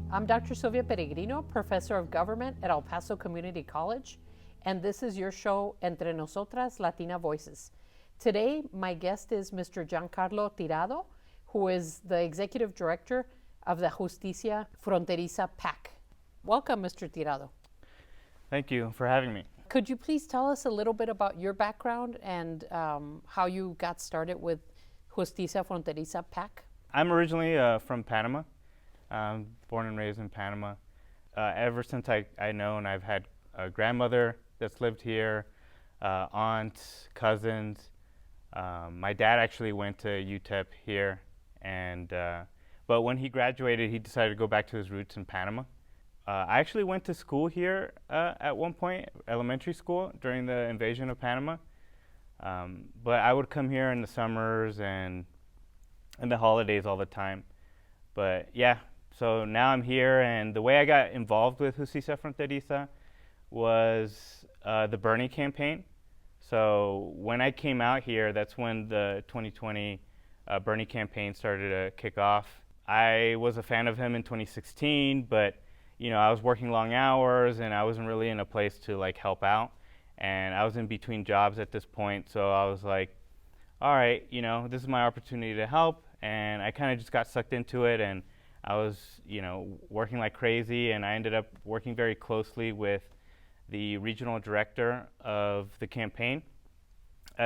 I'm Dr. Sylvia Peregrino, Professor of Government at El Paso Community College, and this is your show, Entre Nosotras, Latina Voices. Today, my guest is Mr. Jean-Carlo Tirado, who is the Executive Director of the Justicia Fronteriza PAC. Welcome, Mr. Tirado. Thank you for having me. Could you please tell us a little bit about your background and how you got started with Justicia Fronteriza PAC? I'm originally from Panama. Born and raised in Panama. Ever since I know, and I've had a grandmother that's lived here, aunts, cousins. My dad actually went to UTEP here, and but when he graduated, he decided to go back to his roots in Panama. I actually went to school here at one point, elementary school, during the invasion of Panama. But I would come here in the summers and the holidays all the time. But yeah, so now I'm here, and the way I got involved with Justicia Fronteriza was the Bernie campaign. So when I came out here, that's when the 2020 Bernie campaign started to kick off. I was a fan of him in 2016, but you know, I was working long hours and I wasn't really in a place to like help out. And I was in between jobs at this point, so I was like, all right, you know, this is my opportunity to help. And I kind of just got sucked into it, and I was, you know, working like crazy, and I ended up working very closely with the regional director of the campaign.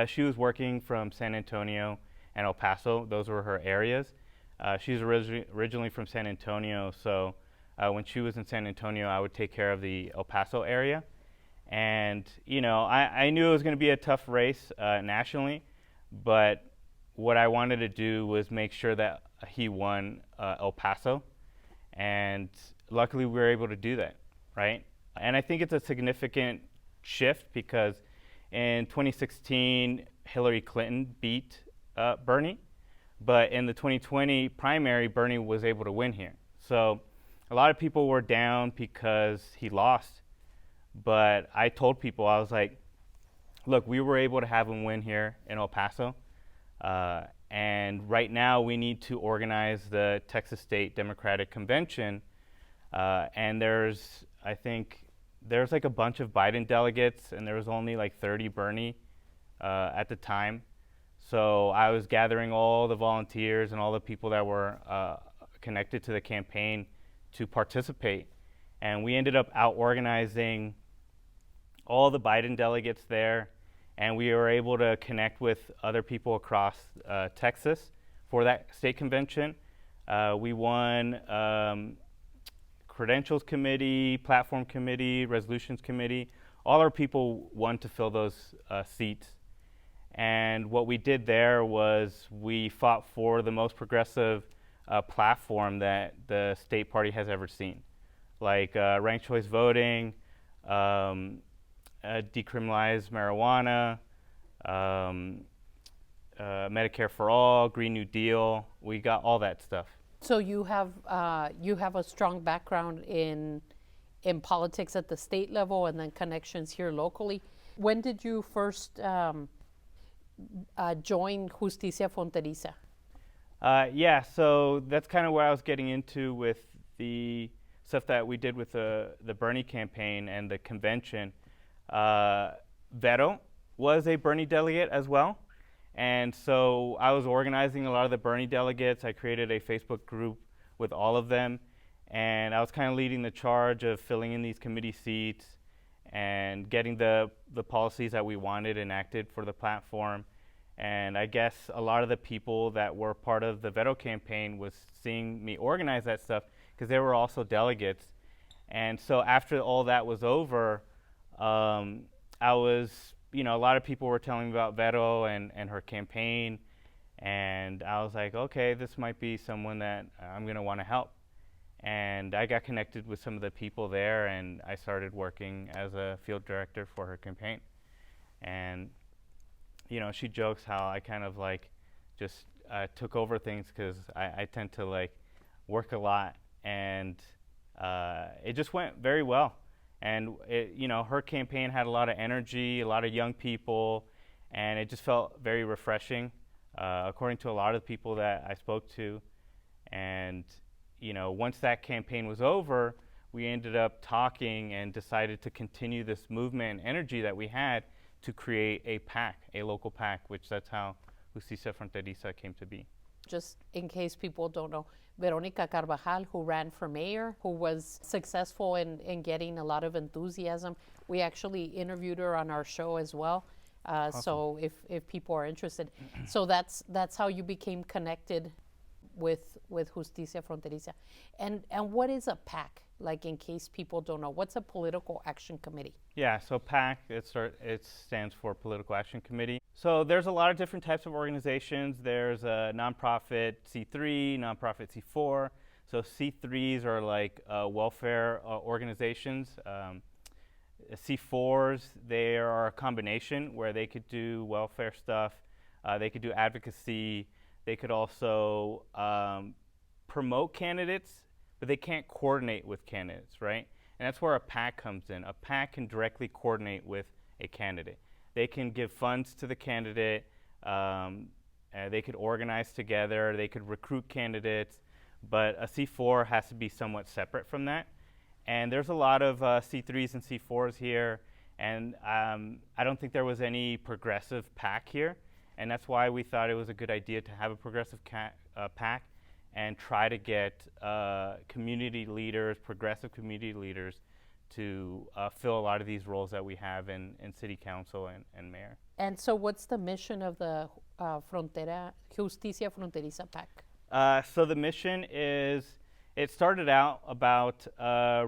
She was working from San Antonio and El Paso. Those were her areas. She's originally from San Antonio, so when she was in San Antonio, I would take care of the El Paso area. And, you know, I knew it was going to be a tough race nationally, but what I wanted to do was make sure that he won El Paso, and luckily we were able to do that, right? And I think it's a significant shift because in 2016, Hillary Clinton beat Bernie, but in the 2020 primary, Bernie was able to win here. So a lot of people were down because he lost, but I told people, I was like, look, we were able to have him win here in El Paso. And right now we need to organize the Texas State Democratic Convention. And I think there's like a bunch of Biden delegates, and there was only like 30 Bernie at the time. So I was gathering all the volunteers and all the people that were connected to the campaign to participate. And we ended up out-organizing all the Biden delegates there. And we were able to connect with other people across Texas for that state convention. We won credentials committee, platform committee, resolutions committee. All our people won to fill those seats. And what we did there was we fought for the most progressive platform that the state party has ever seen, like ranked choice voting, decriminalize marijuana, Medicare for all, Green New Deal. We got all that stuff. So you have a strong background in politics at the state level and then connections here locally. When did you first join Justicia Fronteriza? Yeah, so that's kind of what I was getting into with the stuff that we did with the Bernie campaign and the convention. Vero was a Bernie delegate as well. And so I was organizing a lot of the Bernie delegates. I created a Facebook group with all of them. And I was kind of leading the charge of filling in these committee seats and getting the policies that we wanted enacted for the platform. And I guess a lot of the people that were part of the Vero campaign was seeing me organize that stuff because they were also delegates. And so after all that was over, I was, you know, a lot of people were telling me about Vero and her campaign, and I was like, okay, this might be someone that I'm going to want to help. And I got connected with some of the people there, and I started working as a field director for her campaign. And, you know, she jokes how I kind of like just took over things because I tend to like work a lot, and it just went very well. And it, you know, her campaign had a lot of energy, a lot of young people, and it just felt very refreshing, according to a lot of people that I spoke to. And once that campaign was over, we ended up talking and decided to continue this movement and energy that we had to create a PAC, a local PAC, which that's how Justicia Fronteriza came to be. Just in case people don't know, Veronica Carvajal, who ran for mayor, who was successful in getting a lot of enthusiasm. We actually interviewed her on our show as well. Awesome. So if people are interested. So that's how you became connected with Justicia Fronteriza. And what is a PAC? Like, in case people don't know, what's a political action committee? Yeah, so PAC, it stands for Political Action Committee. So there's a lot of different types of organizations. There's a nonprofit C3, nonprofit C4. So C3s are like welfare organizations. C4s, they are a combination where they could do welfare stuff, they could do advocacy, they could also promote candidates, but they can't coordinate with candidates, right? And that's where a PAC comes in. A PAC can directly coordinate with a candidate. They can give funds to the candidate, they could organize together, they could recruit candidates, but a C4 has to be somewhat separate from that. And there's a lot of C3s and C4s here, and I don't think there was any progressive PAC here, and that's why we thought it was a good idea to have a progressive PAC and try to get community leaders, progressive community leaders, to fill a lot of these roles that we have in city council and mayor. And so what's the mission of the Justicia Fronteriza PAC? So the mission is, it started out about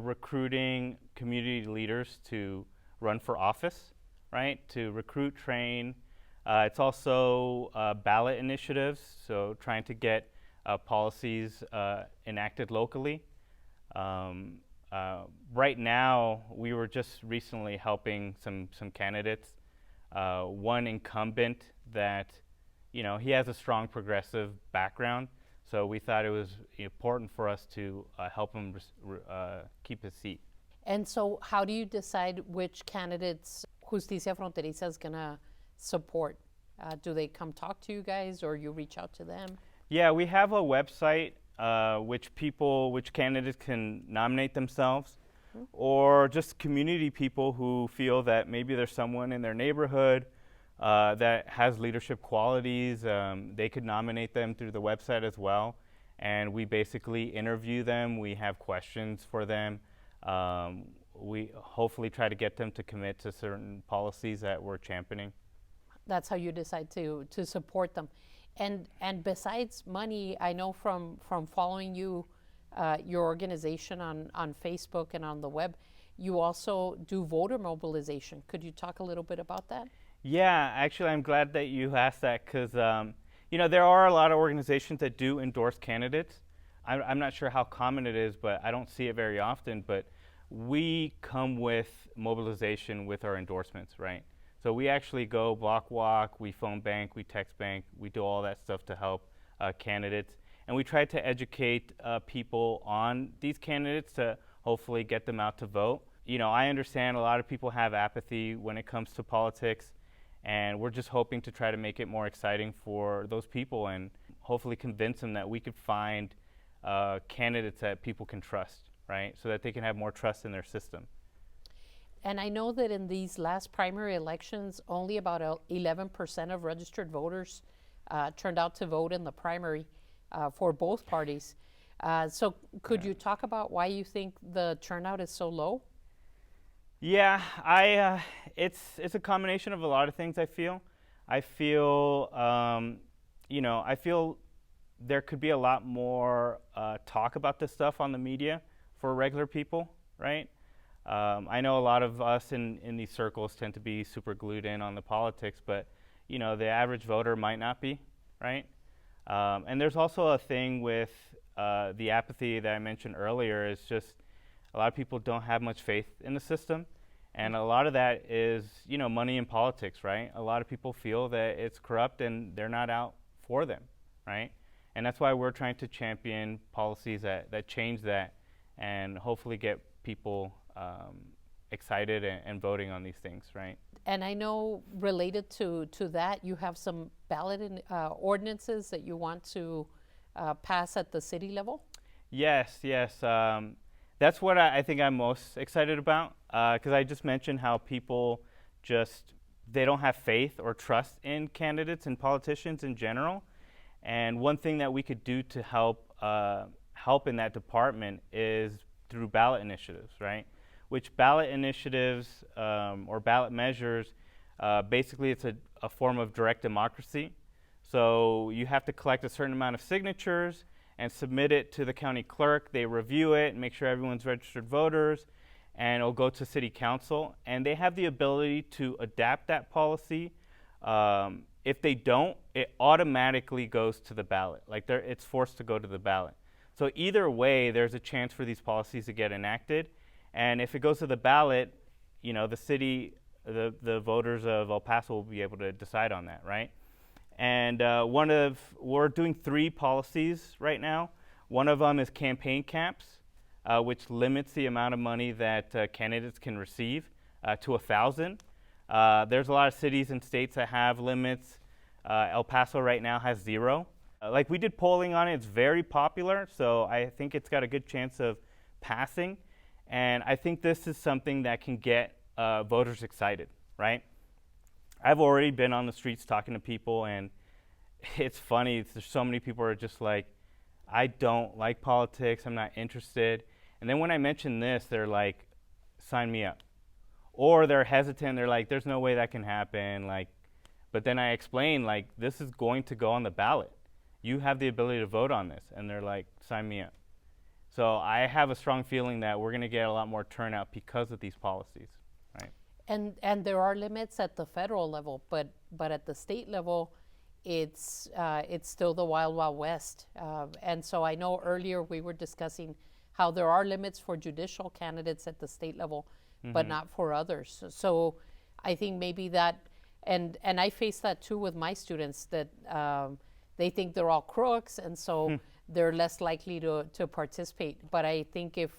recruiting community leaders to run for office, right? To recruit, train. It's also ballot initiatives, so trying to get policies enacted locally. Right now, we were just recently helping some candidates. One incumbent that, he has a strong progressive background, so we thought it was important for us to help him keep his seat. And so how do you decide which candidates Justicia Fronteriza is going to support? Do they come talk to you guys, or you reach out to them? Yeah, we have a website which candidates can nominate themselves, or just community people who feel that maybe there's someone in their neighborhood that has leadership qualities. They could nominate them through the website as well, and we basically interview them. We have questions for them. We hopefully try to get them to commit to certain policies that we're championing. That's how you decide to support them. And besides money, I know from following you, your organization on Facebook and on the web, you also do voter mobilization. Could you talk a little bit about that? Yeah, actually, I'm glad that you asked that, because there are a lot of organizations that do endorse candidates. I'm not sure how common it is, but I don't see it very often. But we come with mobilization with our endorsements, right? So we actually go block walk, we phone bank, we text bank, we do all that stuff to help candidates. And we try to educate people on these candidates to hopefully get them out to vote. I understand a lot of people have apathy when it comes to politics, and we're just hoping to try to make it more exciting for those people and hopefully convince them that we could find candidates that people can trust, right? So that they can have more trust in their system. And I know that in these last primary elections, only about 11% of registered voters turned out to vote in the primary for both parties. So could you talk about why you think the turnout is so low? Yeah, it's a combination of a lot of things. I feel there could be a lot more talk about this stuff on the media for regular people, right? I know a lot of us in these circles tend to be super glued in on the politics, but the average voter might not be, right? And there's also a thing with the apathy that I mentioned earlier. Is just a lot of people don't have much faith in the system, and a lot of that is money in politics, right? A lot of people feel that it's corrupt and they're not out for them, right? And that's why we're trying to champion policies that change that and hopefully get people excited and voting on these things, right? And I know related to that, you have some ballot ordinances that you want to pass at the city level? Yes, yes. That's what I think I'm most excited about, because I just mentioned how people just they don't have faith or trust in candidates and politicians in general. And one thing that we could do to help in that department is through ballot initiatives, right? Which ballot initiatives or ballot measures, basically it's a form of direct democracy. So you have to collect a certain amount of signatures and submit it to the county clerk. They review it and make sure everyone's registered voters, and it'll go to city council. And they have the ability to adapt that policy. If they don't, it automatically goes to the ballot. Like it's forced to go to the ballot. So either way, there's a chance for these policies to get enacted. And if it goes to the ballot, the city, the voters of El Paso will be able to decide on that, right? And we're doing 3 policies right now. One of them is campaign caps, which limits the amount of money that candidates can receive to 1,000. There's a lot of cities and states that have limits. El Paso right now has 0. Like we did polling on it, it's very popular, so I think it's got a good chance of passing. And I think this is something that can get voters excited, right? I've already been on the streets talking to people, and it's funny. There's so many people who are just like, I don't like politics. I'm not interested. And then when I mention this, they're like, sign me up. Or they're hesitant. They're like, there's no way that can happen. But then I explain, this is going to go on the ballot. You have the ability to vote on this. And they're like, sign me up. So I have a strong feeling that we're going to get a lot more turnout because of these policies, right? And there are limits at the federal level, but at the state level, it's still the wild, wild west. And so I know earlier we were discussing how there are limits for judicial candidates at the state level, but not for others. So I think maybe that, and I face that too with my students, that they think they're all crooks, and so they're less likely to participate. But I think if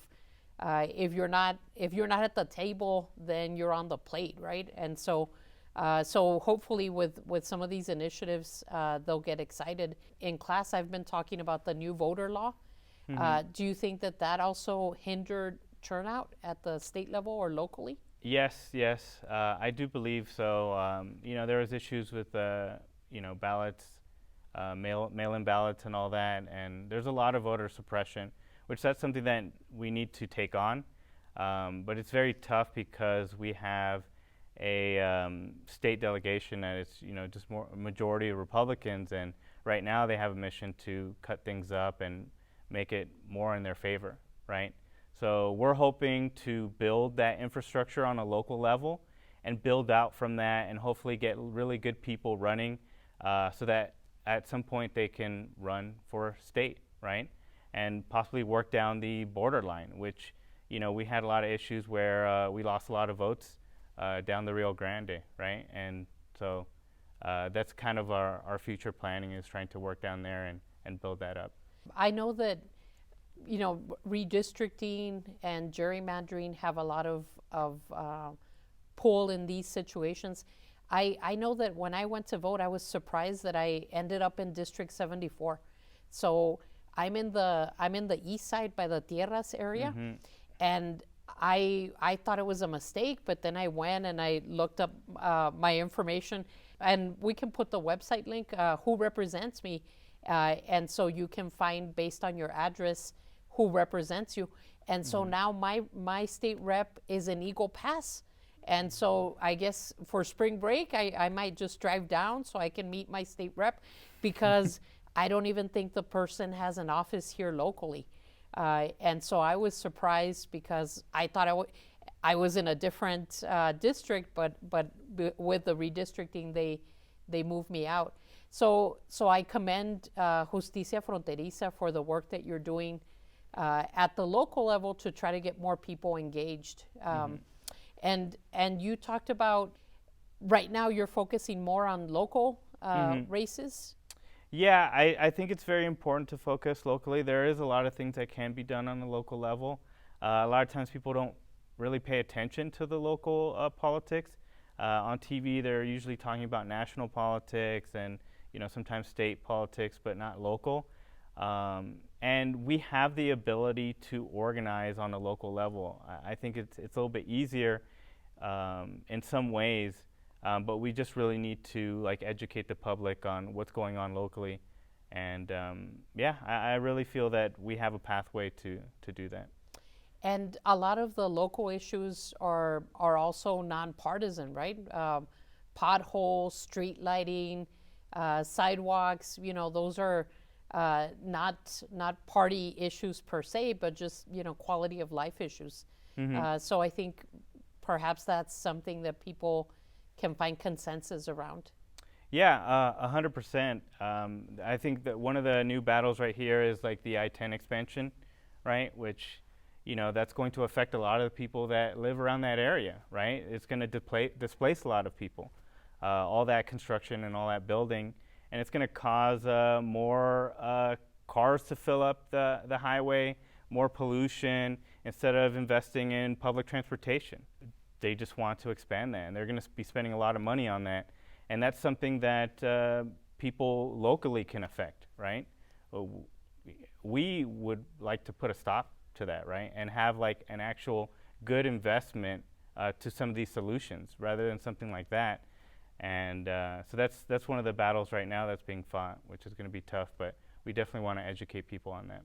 you're not at the table, then you're on the plate, right? And so hopefully with some of these initiatives, they'll get excited. In class, I've been talking about the new voter law. Do you think that also hindered turnout at the state level or locally? Yes, I do believe so. There was issues with ballots, mail-in ballots and all that, and there's a lot of voter suppression, which that's something that we need to take on. But it's very tough because we have a state delegation that is, just more a majority of Republicans, and right now they have a mission to cut things up and make it more in their favor, right? So we're hoping to build that infrastructure on a local level and build out from that, and hopefully get really good people running so that at some point they can run for state, right? And possibly work down the borderline, which, we had a lot of issues where we lost a lot of votes down the Rio Grande, right? And so that's kind of our future planning, is trying to work down there and build that up. I know that, redistricting and gerrymandering have a lot of pull in these situations. I know that when I went to vote, I was surprised that I ended up in District 74. So I'm in the east side by the Tierras area, and I thought it was a mistake, but then I went and I looked up my information, and we can put the website link, who represents me, and so you can find based on your address who represents you. And so now my state rep is in Eagle Pass. And so I guess for spring break, I might just drive down so I can meet my state rep, because I don't even think the person has an office here locally. And so I was surprised because I thought I was in a different district, but with the redistricting, they moved me out. So I commend Justicia Fronteriza for the work that you're doing at the local level to try to get more people engaged. And you talked about right now you're focusing more on local races. Yeah, I think it's very important to focus locally. There is a lot of things that can be done on the local level. A lot of times people don't really pay attention to the local politics. On TV, they're usually talking about national politics and sometimes state politics, but not local. and we have the ability to organize on a local level. I think it's a little bit easier in some ways, but we just really need to like educate the public on what's going on locally. And I really feel that we have a pathway to do that. And a lot of the local issues are also nonpartisan, right? Potholes, street lighting, sidewalks. Those are not party issues per se, but just quality of life issues. So I think perhaps that's something that people can find consensus around. Yeah, 100%. I think that one of the new battles right here is like the I-10 expansion, right? Which, that's going to affect a lot of the people that live around that area, right? It's going to displace a lot of people, all that construction and all that building, and it's going to cause more cars to fill up the highway, more pollution, instead of investing in public transportation. They just want to expand that, and they're going to be spending a lot of money on that. And that's something that people locally can affect, right? We would like to put a stop to that, right? And have like an actual good investment to some of these solutions rather than something like that. And so that's one of the battles right now that's being fought, which is going to be tough, but we definitely want to educate people on that.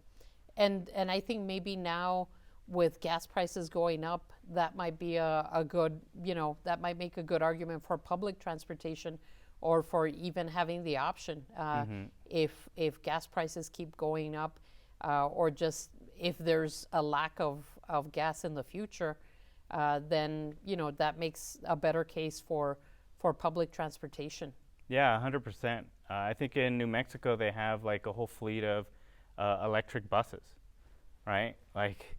And I think maybe now with gas prices going up, that might be a good, that might make a good argument for public transportation, or for even having the option if gas prices keep going up, or just if there's a lack of gas in the future, then that makes a better case for public transportation. Yeah, 100%. I think in New Mexico they have like a whole fleet of electric buses, right? Like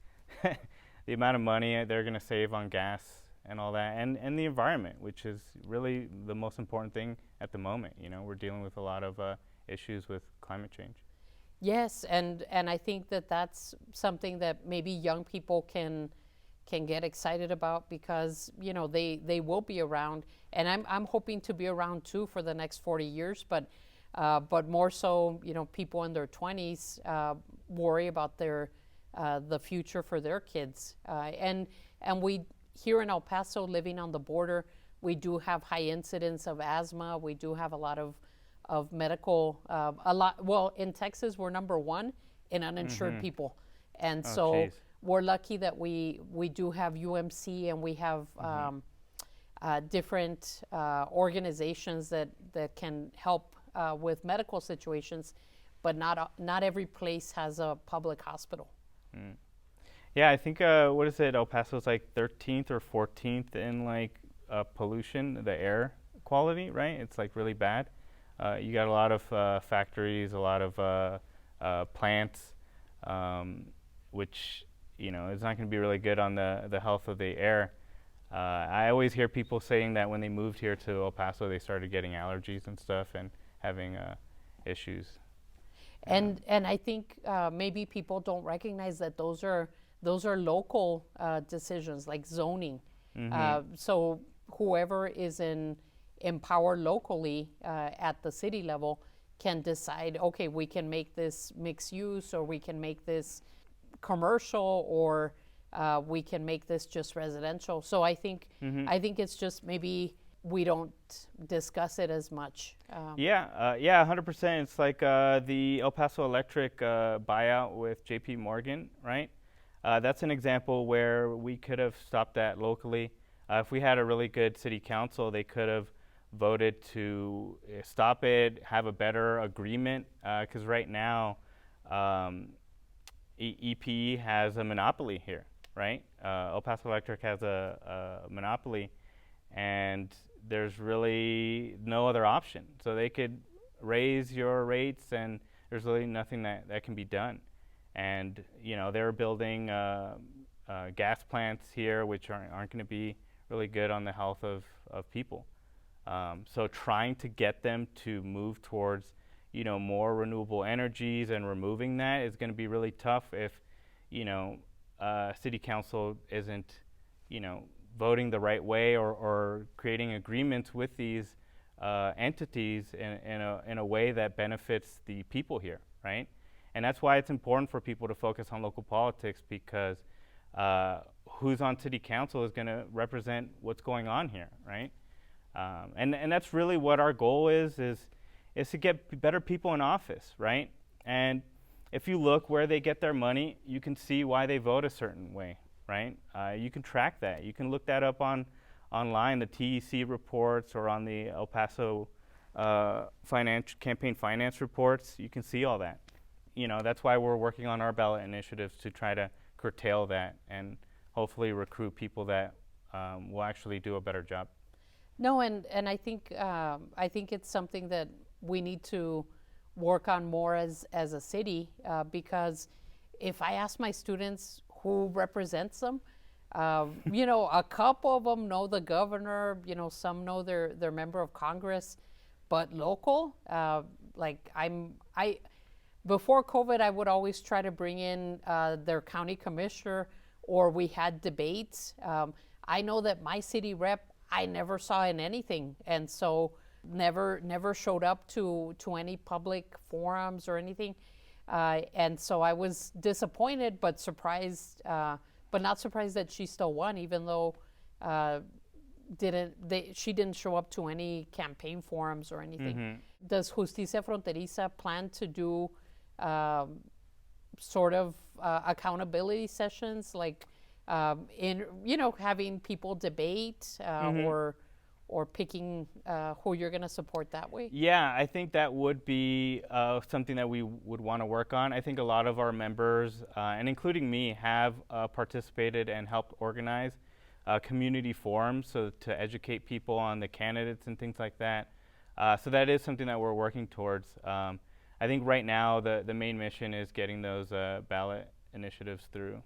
the amount of money they're going to save on gas and all that, and the environment, which is really the most important thing at the moment. We're dealing with a lot of issues with climate change. Yes, and I think that's something that maybe young people can get excited about, because they will be around, and I'm hoping to be around too for the next 40 years, but more so people in their 20s worry about the future for their kids, and we here in El Paso, living on the border, we do have high incidence of asthma. We do have a lot of medical, well, in Texas we're number one in uninsured people, and geez. We're lucky that we do have UMC, and we have different organizations that can help with medical situations, but not every place has a public hospital. Yeah, I think what is it? El Paso's like 13th or 14th in like pollution, the air quality, right? It's like really bad. You got a lot of factories, a lot of plants, which is not going to be really good on the health of the air. I always hear people saying that when they moved here to El Paso, they started getting allergies and stuff and having issues. And I think maybe people don't recognize that those are local decisions, like zoning. So whoever is in power locally at the city level can decide, okay, we can make this mixed use, or we can make this commercial, or we can make this just residential. So I think it's just maybe we don't discuss it as much. Yeah, 100%. It's like the El Paso Electric buyout with JP Morgan, right? That's an example where we could have stopped that locally. If we had a really good city council, they could have voted to stop it, have a better agreement, because right now EPE has a monopoly here, right? El Paso Electric has a monopoly, and there's really no other option. So they could raise your rates, and there's really nothing that can be done. And they're building gas plants here, which aren't going to be really good on the health of people. So trying to get them to move towards more renewable energies and removing that is going to be really tough if city council isn't voting the right way, or creating agreements with these entities in a way that benefits the people here, right? And that's why it's important for people to focus on local politics, because who's on city council is going to represent what's going on here, right? And that's really what our goal is to get better people in office, right? And if you look where they get their money, you can see why they vote a certain way, right? You can track that. You can look that up online, the TEC reports, or on the El Paso campaign finance reports. You can see all that. You know, that's why we're working on our ballot initiatives to try to curtail that and hopefully recruit people that will actually do a better job. No, and I think it's something that we need to work on more as a city, because if I ask my students who represents them, you know, a couple of them know the governor, you know, some know their member of Congress, but local, before COVID, I would always try to bring in their county commissioner, or we had debates. I know that my city rep, I never saw in anything, and so never showed up to any public forums or anything. And so I was disappointed, but surprised, but not surprised that she still won, even though she didn't show up to any campaign forums or anything. Mm-hmm. Does Justicia Fronteriza plan to do sort of accountability sessions, like in, you know, having people debate or picking who you're going to support that way? Yeah, I think that would be something that we would want to work on. I think a lot of our members, and including me, have participated and helped organize community forums, so to educate people on the candidates and things like that. So that is something that we're working towards. I think right now the main mission is getting those ballot initiatives through.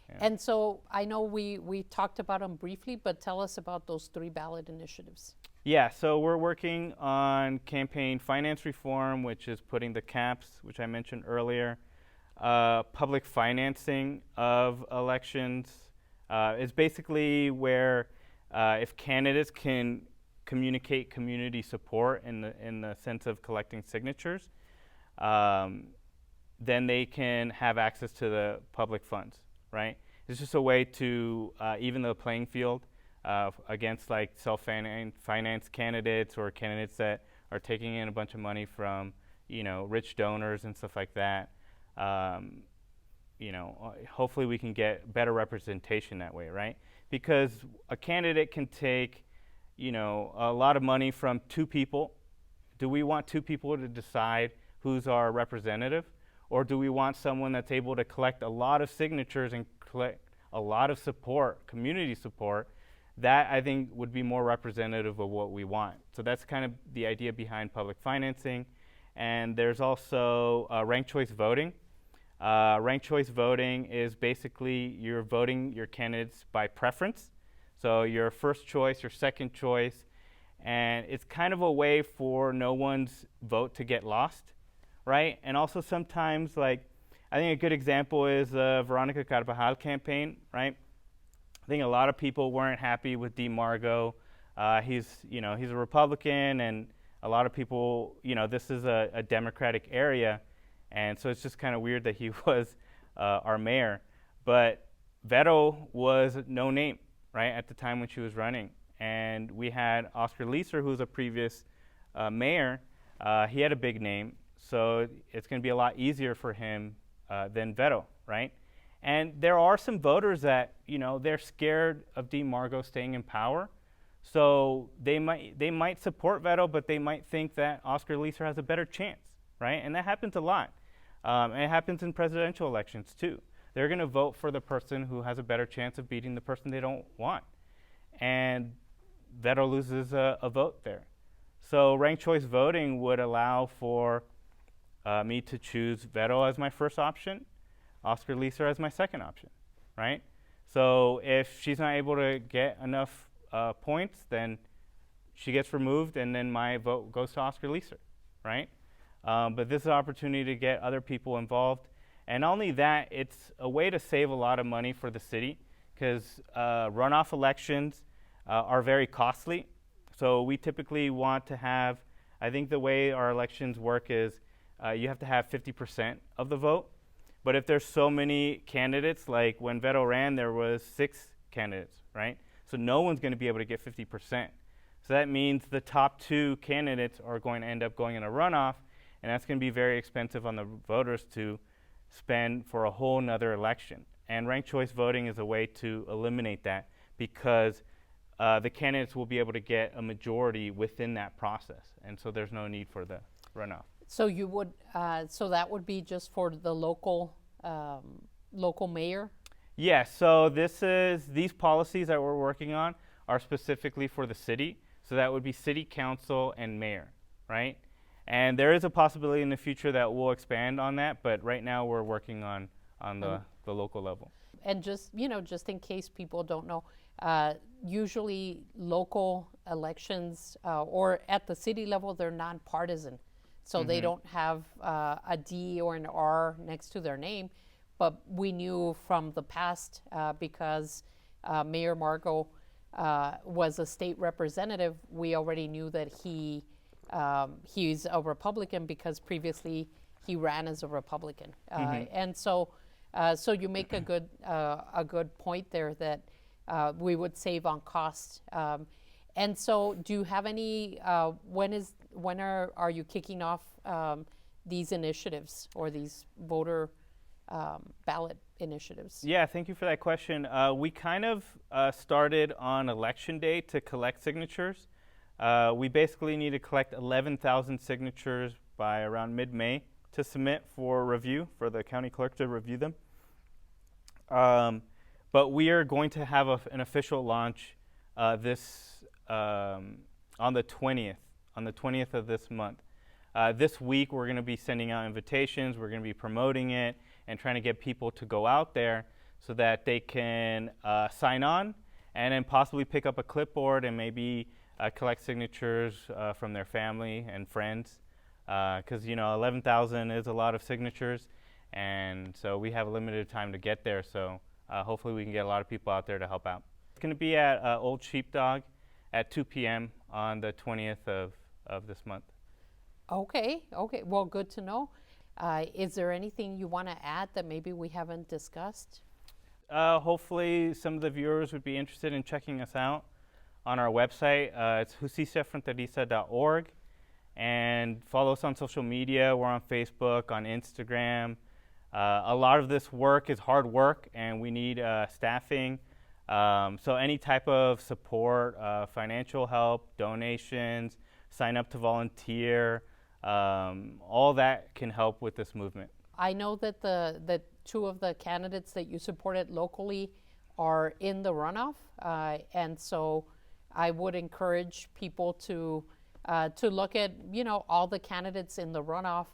Yeah. And so I know we talked about them briefly, but tell us about those 3 ballot initiatives. Yeah, so we're working on campaign finance reform, which is putting the caps, which I mentioned earlier. Public financing of elections is basically where if candidates can communicate community support in the sense of collecting signatures, then they can have access to the public funds, right? It's just a way to even the playing field against like self-finance candidates or candidates that are taking in a bunch of money from, you know, rich donors and stuff like that. You know, hopefully we can get better representation that way, right? Because a candidate can take, you know, a lot of money from 2 people. Do we want 2 people to decide who's our representative? Or do we want someone that's able to collect a lot of signatures and collect a lot of support, community support? That, I think, would be more representative of what we want. So that's kind of the idea behind public financing. And there's also ranked choice voting. Ranked choice voting is basically you're voting your candidates by preference. So your first choice, your second choice, and it's kind of a way for no one's vote to get lost, right? And also sometimes, like, I think a good example is the Veronica Carvajal campaign, right? I think a lot of people weren't happy with Dean Margot. He's a Republican, and a lot of people, you know, this is a Democratic area, and so it's just kind of weird that he was our mayor. But Vero was no name, right, at the time when she was running. And we had Oscar Leeser, who's a previous mayor. He had a big name, so it's going to be a lot easier for him than Vero, right? And there are some voters that, you know, they're scared of Dean Margot staying in power. So they might support Vero, but they might think that Oscar Leeser has a better chance, right? And that happens a lot. And it happens in presidential elections too. They're going to vote for the person who has a better chance of beating the person they don't want. And Vero loses a vote there. So ranked choice voting would allow for me to choose Vero as my first option, Oscar Leeser as my second option, right? So if she's not able to get enough points, then she gets removed, and then my vote goes to Oscar Leeser, right? But this is an opportunity to get other people involved. And not only that, it's a way to save a lot of money for the city, because runoff elections are very costly. So we typically want to have, I think the way our elections work is you have to have 50% of the vote. But if there's so many candidates, like when Vero ran, there was 6 candidates, right? So no one's going to be able to get 50%. So that means the top 2 candidates are going to end up going in a runoff, and that's going to be very expensive on the voters to spend for a whole nother election. And ranked choice voting is a way to eliminate that, because the candidates will be able to get a majority within that process, and so there's no need for the runoff. So you would, so that would be just for the local mayor? Yeah, so these policies that we're working on are specifically for the city. So that would be city council and mayor, right? And there is a possibility in the future that we'll expand on that, but right now we're working on the local level. And just, just in case people don't know, usually local elections or at the city level, they're nonpartisan. So they don't have a D or an R next to their name. But we knew from the past, because Mayor Margo was a state representative, we already knew that he's a Republican because previously he ran as a Republican. And so you make a good point there that we would save on costs. And so, do you have any? When are you kicking off these initiatives or these voter ballot initiatives? Yeah, thank you for that question. We kind of started on election day to collect signatures. We basically need to collect 11,000 signatures by around mid-May to submit for review, for the county clerk to review them. But we are going to have an official launch on the 20th of this month. This week we're going to be sending out invitations, we're going to be promoting it and trying to get people to go out there so that they can sign on and then possibly pick up a clipboard and maybe collect signatures from their family and friends, because 11,000 is a lot of signatures, and so we have a limited time to get there, so hopefully we can get a lot of people out there to help out. It's going to be at Old Sheepdog at 2 p.m. on the 20th of this month. Okay, well, good to know. Is there anything you want to add that maybe we haven't discussed? Hopefully some of the viewers would be interested in checking us out on our website. It's justiciafronteriza.org, and follow us on social media. We're on Facebook, on Instagram. A lot of this work is hard work, and we need staffing. So any type of support, financial help, donations, sign up to volunteer, all that can help with this movement. I know that the 2 of the candidates that you supported locally are in the runoff, and so I would encourage people to look at all the candidates in the runoff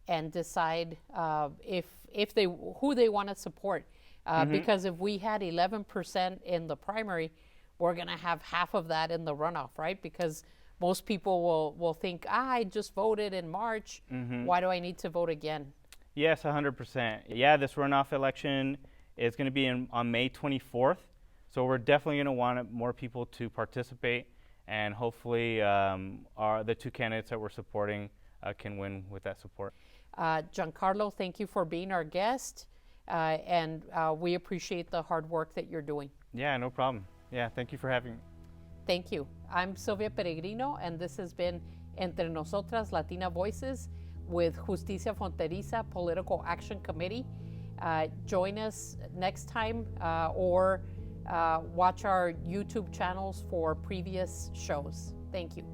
and decide who they want to support. Because if we had 11% in the primary, we're going to have half of that in the runoff, right? Because most people will think, I just voted in March. Why do I need to vote again? Yes, 100%. Yeah, this runoff election is going to be on May 24th. So we're definitely going to want more people to participate, and hopefully the 2 candidates that we're supporting can win with that support. Giancarlo, thank you for being our guest, and we appreciate the hard work that you're doing. Yeah, no problem. Yeah, thank you for having me. Thank you. I'm Sylvia Peregrino, and this has been Entre Nosotras, Latina Voices with Justicia Fronteriza Political Action Committee. Join us next time or watch our YouTube channels for previous shows. Thank you.